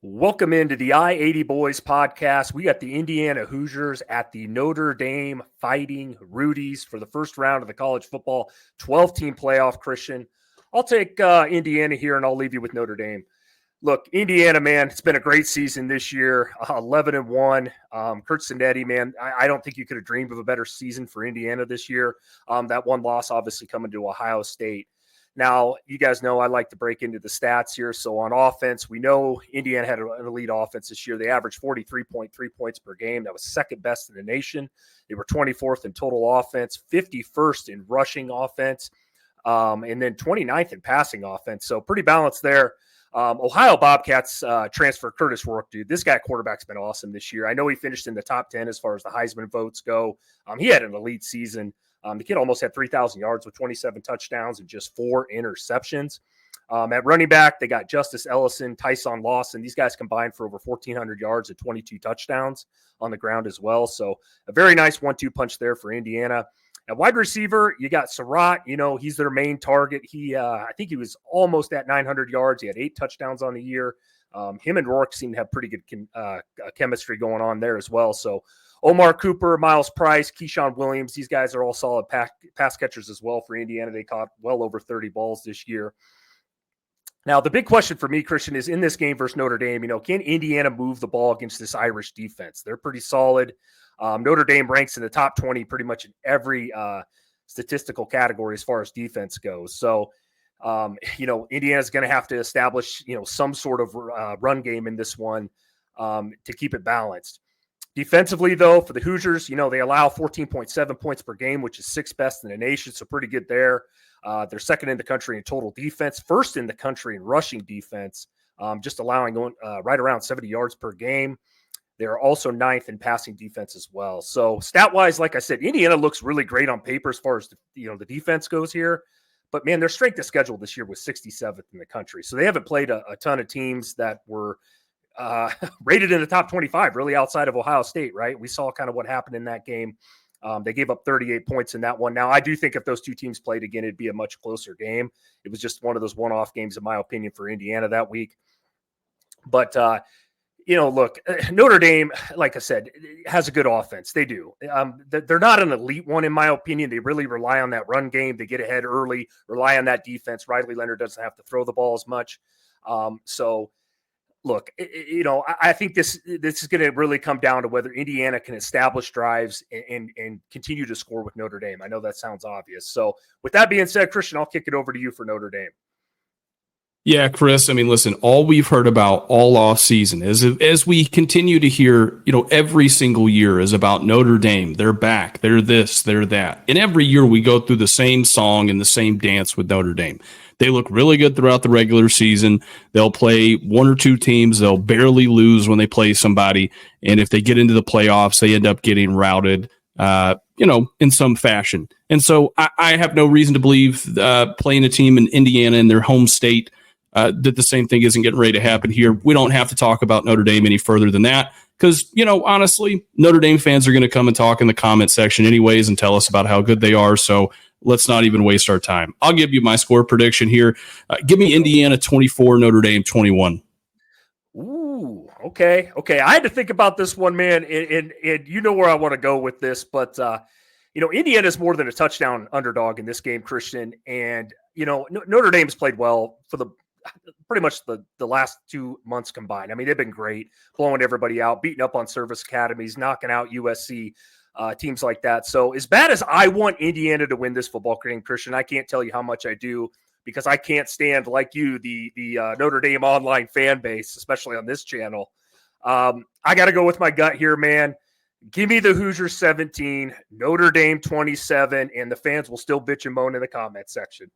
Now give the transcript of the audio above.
Welcome into the I-80 Boys podcast. We got the Indiana Hoosiers at the Notre Dame Fighting Rudies for the first round of the college football 12-team playoff, Christian. I'll take Indiana here, and I'll leave you with Notre Dame. Look, Indiana, man, it's been a great season this year, 11-1. Kurt Cinetti, man, I don't think you could have dreamed of a better season for Indiana this year. That one loss obviously coming to Ohio State. Now, you guys know I like to break into the stats here. So on offense, we know Indiana had an elite offense this year. They averaged 43.3 points per game. That was second best in the nation. They were 24th in total offense, 51st in rushing offense, and then 29th in passing offense. So pretty balanced there. Ohio Bobcats transfer Curtis Rourke, dude. This guy quarterback's been awesome this year. I know he finished in the top 10 as far as the Heisman votes go. He had an elite season. The kid almost had 3,000 yards with 27 touchdowns and just 4 interceptions. At running back, they got Justice Ellison, Tyson Lawson. These guys combined for over 1,400 yards and 22 touchdowns on the ground as well. So a very nice 1-2 punch there for Indiana. At wide receiver, you got Surratt. You know, he's their main target. I think he was almost at 900 yards. He had 8 touchdowns on the year. Him and Rourke seem to have pretty good chemistry going on there as well. So Omar Cooper, Miles Price, Keyshawn Williams, these guys are all solid pass catchers as well for Indiana. They caught well over 30 balls this year. Now, the big question for me, Christian, is in this game versus Notre Dame, can Indiana move the ball against this Irish defense? They're pretty solid. Notre Dame ranks in the top 20 pretty much in every statistical category as far as defense goes. So, Indiana's going to have to establish, some sort of run game in this one to keep it balanced. Defensively, though, for the Hoosiers, they allow 14.7 points per game, which is 6th best in the nation, so pretty good there. They're second in the country in total defense, first in the country in rushing defense, just allowing right around 70 yards per game. They're also 9th in passing defense as well. So stat-wise, like I said, Indiana looks really great on paper as far as the defense goes here. But, man, their strength of schedule this year was 67th in the country. So they haven't played a ton of teams that were rated in the top 25, really outside of Ohio State, right? We saw kind of what happened in that game. They gave up 38 points in that one. Now, I do think if those two teams played again, it'd be a much closer game. It was just one of those one-off games, in my opinion, for Indiana that week. But, look, Notre Dame, like I said, has a good offense. They do. They're not an elite one, in my opinion. They really rely on that run game. They get ahead early, rely on that defense. Riley Leonard doesn't have to throw the ball as much. Look, I think this is going to really come down to whether Indiana can establish drives and continue to score with Notre Dame. I know that sounds obvious. So with that being said, Christian, I'll kick it over to you for Notre Dame. Yeah, Chris, listen, all we've heard about all off season is as we continue to hear, every single year is about Notre Dame. They're back. They're this, they're that. And every year we go through the same song and the same dance with Notre Dame. They look really good throughout the regular season. They'll play one or two teams. They'll barely lose when they play somebody. And if they get into the playoffs, they end up getting routed, in some fashion. And so I have no reason to believe playing a team in Indiana in their home state that the same thing isn't getting ready to happen here. We don't have to talk about Notre Dame any further than that because, honestly, Notre Dame fans are going to come and talk in the comment section anyways and tell us about how good they are. So let's not even waste our time. I'll give you my score prediction here. Give me Indiana 24, Notre Dame 21. Ooh, okay. I had to think about this one, man, and you know where I want to go with this, but Indiana's more than a touchdown underdog in this game, Christian, and Notre Dame's played well for pretty much the last 2 months combined. They've been great, blowing everybody out, beating up on service academies, knocking out USC, teams like that. So as bad as I want Indiana to win this football game, Christian, I can't tell you how much I do because I can't stand, like you, the Notre Dame online fan base, especially on this channel. I got to go with my gut here, man. Give me the Hoosiers 17, Notre Dame 27, and the fans will still bitch and moan in the comment section.